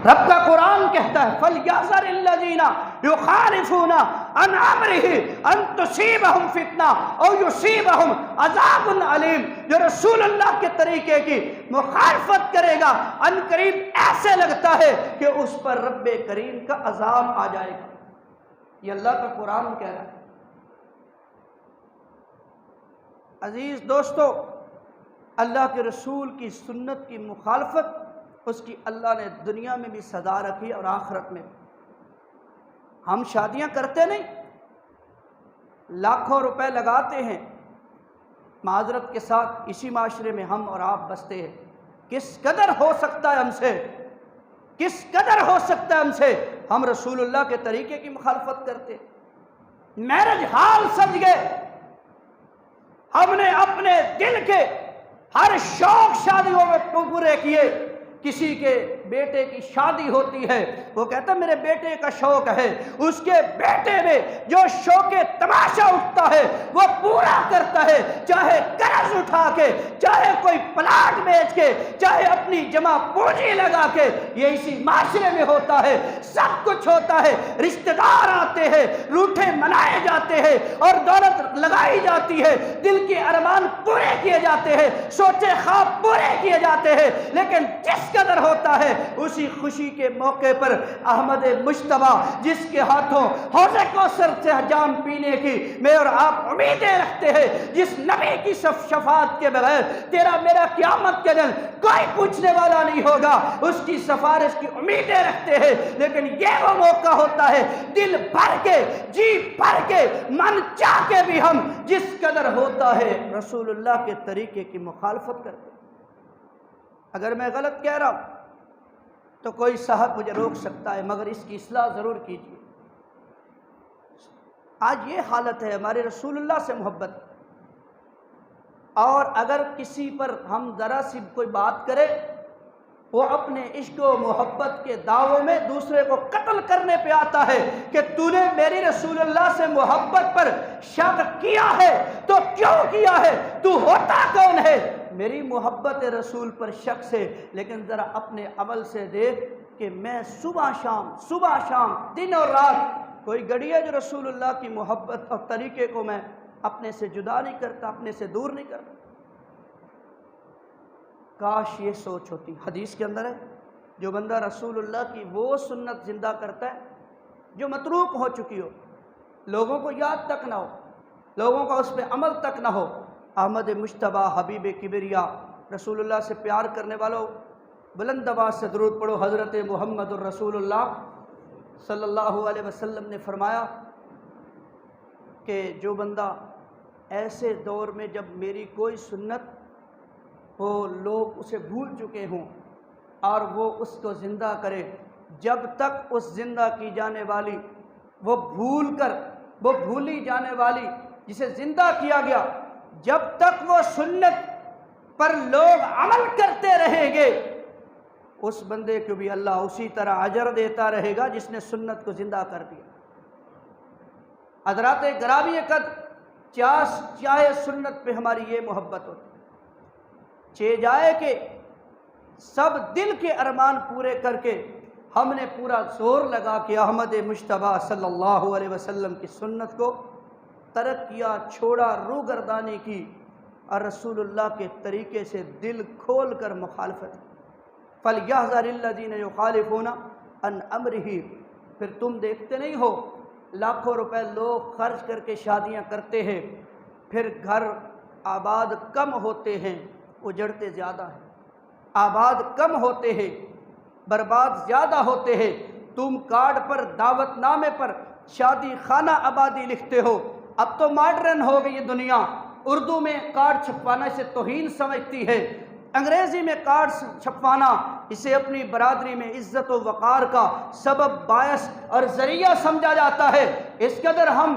رب کا قرآن کہتا ہے فَلْيَحْذَرِ الَّذِينَ يُخَالِفُونَ عَنْ أَمْرِهِ أَن تُصِيبَهُمْ فِتْنَةٌ أَوْ يُصِيبَهُمْ عَذَابٌ عَلِيمٌ۔ جو رسول اللہ کے طریقے کی مخالفت کرے گا ان قریب ایسے لگتا ہے کہ اس پر رب کریم کا عذاب آ جائے گا۔ یہ اللہ کا قرآن کہہ رہا ہے۔ عزیز دوستو، اللہ کے رسول کی سنت کی مخالفت اس کی اللہ نے دنیا میں بھی سزا رکھی اور آخرت میں۔ ہم شادیاں کرتے نہیں، لاکھوں روپے لگاتے ہیں، معذرت کے ساتھ اسی معاشرے میں ہم اور آپ بستے ہیں۔ کس قدر ہو سکتا ہے ہم سے، کس قدر ہو سکتا ہے ہم سے ہم رسول اللہ کے طریقے کی مخالفت کرتے۔ میرج ہال سج گئے، ہم نے اپنے دل کے ہر شوق شادیوں میں پورے کیے۔ کسی کے بیٹے کی شادی ہوتی ہے، وہ کہتا ہے میرے بیٹے کا شوق ہے، اس کے بیٹے میں جو شوق تماشا اٹھتا ہے وہ پورا کرتا ہے، چاہے قرض اٹھا کے، چاہے کوئی پلاٹ بیچ کے، چاہے اپنی جمع پونجی لگا کے۔ یہ اسی معاشرے میں ہوتا ہے، سب کچھ ہوتا ہے، رشتہ دار آتے ہیں، روٹھے منائے جاتے ہیں اور دولت لگائی جاتی ہے، دل کے ارمان پورے کیے جاتے ہیں، سوچے خواب پورے کیے جاتے ہیں، لیکن جس قدر ہوتا ہے اسی خوشی کے موقع پر احمد مجتبی جس کے ہاتھوں حوض کوثر سے جام پینے کی میں اور آپ امیدیں رکھتے ہیں، جس نبی کی شفاعت کے بغیر تیرا میرا قیامت کے دن کوئی پوچھنے والا نہیں ہوگا، اس کی سفارش کی امیدیں رکھتے ہیں، لیکن یہ وہ موقع ہوتا ہے دل بھر کے، جی بھر کے، من چاہ کے بھی ہم جس قدر ہوتا ہے رسول اللہ کے طریقے کی مخالفت کرتے ہیں۔ اگر میں غلط کہہ رہا ہوں تو کوئی صاحب مجھے روک سکتا ہے، مگر اس کی اصلاح ضرور کیجیے۔ آج یہ حالت ہے ہمارے رسول اللہ سے محبت، اور اگر کسی پر ہم ذرا سی کوئی بات کرے وہ اپنے عشق و محبت کے دعووں میں دوسرے کو قتل کرنے پہ آتا ہے کہ تو نے میری رسول اللہ سے محبت پر شک کیا ہے تو کیوں کیا ہے، تو ہوتا کون ہے؟ میری محبت رسول پر شک سے، لیکن ذرا اپنے عمل سے دیکھ کہ میں صبح شام دن اور رات کوئی گھڑی ہے جو رسول اللہ کی محبت اور طریقے کو میں اپنے سے جدا نہیں کرتا، اپنے سے دور نہیں کرتا۔ کاش یہ سوچ ہوتی۔ حدیث کے اندر ہے جو بندہ رسول اللہ کی وہ سنت زندہ کرتا ہے جو متروک ہو چکی ہو، لوگوں کو یاد تک نہ ہو، لوگوں کا اس پہ عمل تک نہ ہو۔ احمد مجتبی حبیب کبریا، رسول اللہ سے پیار کرنے والوں بلند آواز سے درود پڑھو۔ حضرت محمد الرسول اللہ صلی اللہ علیہ وسلم نے فرمایا کہ جو بندہ ایسے دور میں جب میری کوئی سنت ہو لوگ اسے بھول چکے ہوں اور وہ اس کو زندہ کرے، جب تک اس زندہ کی جانے والی وہ بھولی جانے والی جسے زندہ کیا گیا، جب تک وہ سنت پر لوگ عمل کرتے رہیں گے اس بندے کو بھی اللہ اسی طرح اجر دیتا رہے گا جس نے سنت کو زندہ کر دیا۔ حضرات گرامی قدر، چاہے سنت پہ ہماری یہ محبت ہوتی چہ جائے کہ سب دل کے ارمان پورے کر کے ہم نے پورا زور لگا کہ احمد مجتبی صلی اللہ علیہ وسلم کی سنت کو ترک کیا، چھوڑا، روگردانی کی اور رسول اللہ کے طریقے سے دل کھول کر مخالفت۔ فَلْيَحْذَرِ الَّذِينَ يُخَالِفُونَ عَنْ أَمْرِهِ۔ پھر تم دیکھتے نہیں ہو لاکھوں روپے لوگ خرچ کر کے شادیاں کرتے ہیں، پھر گھر آباد کم ہوتے ہیں، اجڑتے زیادہ ہیں، آباد کم ہوتے ہیں، برباد زیادہ ہوتے ہیں۔ تم کارڈ پر، دعوت نامے پر شادی خانہ آبادی لکھتے ہو۔ اب تو ماڈرن ہو گئی یہ دنیا، اردو میں کارڈ چھپوانا اسے توہین سمجھتی ہے، انگریزی میں کارڈ چھپوانا اسے اپنی برادری میں عزت و وقار کا سبب، باعث اور ذریعہ سمجھا جاتا ہے۔ اس قدر ہم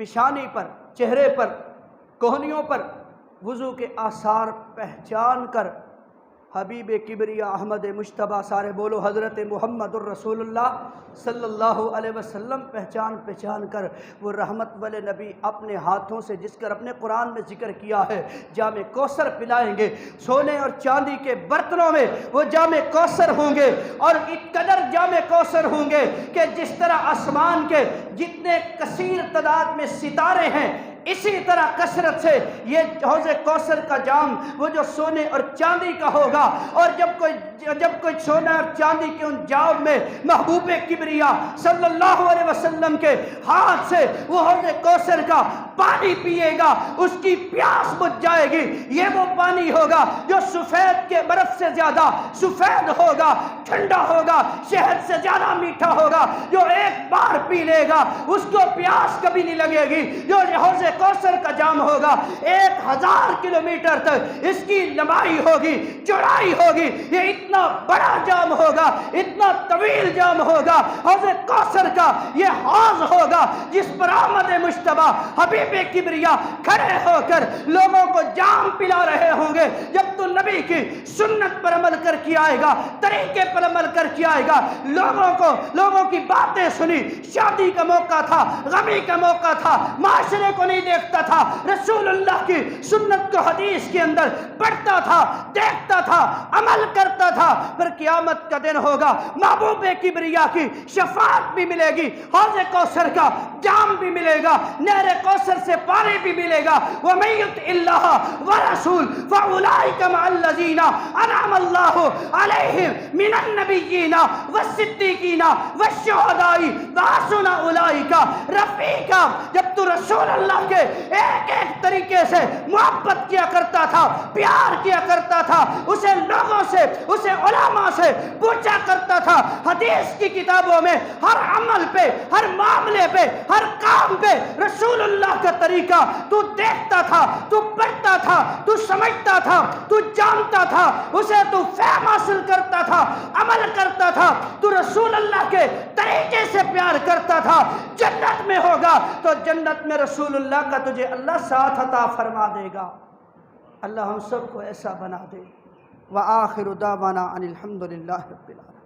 پیشانی پر، چہرے پر، کوہنیوں پر وضو کے آثار پہچان کر حبیب کبریا احمد مجتبیٰ، سارے بولو حضرت محمد الرسول اللہ صلی اللہ علیہ وسلم پہچان کر وہ رحمت والے نبی اپنے ہاتھوں سے، جس کر اپنے قرآن میں ذکر کیا ہے، جام کوثر پلائیں گے۔ سونے اور چاندی کے برتنوں میں وہ جام کوثر ہوں گے، اور اس قدر جام کوثر ہوں گے کہ جس طرح آسمان کے جتنے کثیر تعداد میں ستارے ہیں، اسی طرح کثرت سے یہ حوض کوثر کا جام وہ جو سونے اور چاندی کا ہوگا۔ اور جب کوئی سونا اور چاندی کے ان جام میں محبوب کبریا صلی اللہ علیہ وسلم کے ہاتھ سے وہ حوض کوثر کا پانی پیے گا، اس کی پیاس بجھ جائے گی۔ یہ وہ پانی ہوگا جو سفید کے برف سے زیادہ سفید ہوگا، ٹھنڈا ہوگا، شہد سے زیادہ میٹھا ہوگا۔ جو ایک بار پی لے گا اس کو پیاس کبھی نہیں لگے گی۔ جو حوض کوثر کا جام ہوگا 1000 کلومیٹر تک اس کی لمبائی ہوگی، چوڑائی ہوگی۔ یہ اتنا بڑا جام ہوگا، اتنا طویل جام ہوگا، حوض کوثر کا یہ حوض ہوگا جس پر احمد مجتبیٰ حبیب کبریا کھڑے ہو کر لوگوں کو جام پلا رہے ہوں گے۔ جب تو نبی کی سنت پر عمل کر کے آئے گا، طریقے پر عمل کر کے آئے گا، لوگوں کی باتیں سنی، شادی کا موقع تھا، غمی کا موقع تھا، معاشرے کو نہیں دیکھتا تھا، رسول اللہ کی سنت کو حدیث کے اندر پڑھتا تھا، دیکھتا تھا، عمل کرتا تھا۔ پھر قیامت کا دن ہوگا، محبوب کبریا کی شفاعت بھی ملے گی، حوض کوثر کا جام بھی ملے گا، نہر کوثر سے پانی بھی ملے گا۔ وَمَن يُطِعِ اللَّهَ وَرَسُولَهُ فَأُولَٰئِكَ مَعَ الَّذِينَ أَنْعَمَ اللَّهُ عَلَيْهِم مِّنَ النَّبِيِّينَ وَالصِّدِّيقِينَ وَالشُّهَدَاءِ وَحَسُنَ أُولَٰئِكَ رَفِیقًا۔ جب تو رسول اللہ کے ایک طریقے سے محبت کیا کرتا تھا، پیار کیا کرتا تھا، اسے لوگوں سے، اسے علماء سے پوچھا کرتا تھا، حدیث کی کتابوں میں ہر عمل پہ، ہر معاملے پہ، ہر کام پہ رسول اللہ کا طریقہ تو دیکھتا تھا، تو پڑھتا تھا، تو سمجھتا تھا، تو جانتا تھا، اسے تو فہم حاصل کرتا تھا، عمل کرتا تھا، تو رسول اللہ کے طریقے سے پیار کرتا تھا۔ جنت میں ہوگا تو جنت میں رسول اللہ کا تجھے اللہ ساتھ عطا فرما دے گا۔ اللہ ہم سب کو ایسا بنا دے۔ وآخر دعوانا ان الحمد للہ رب العالمین۔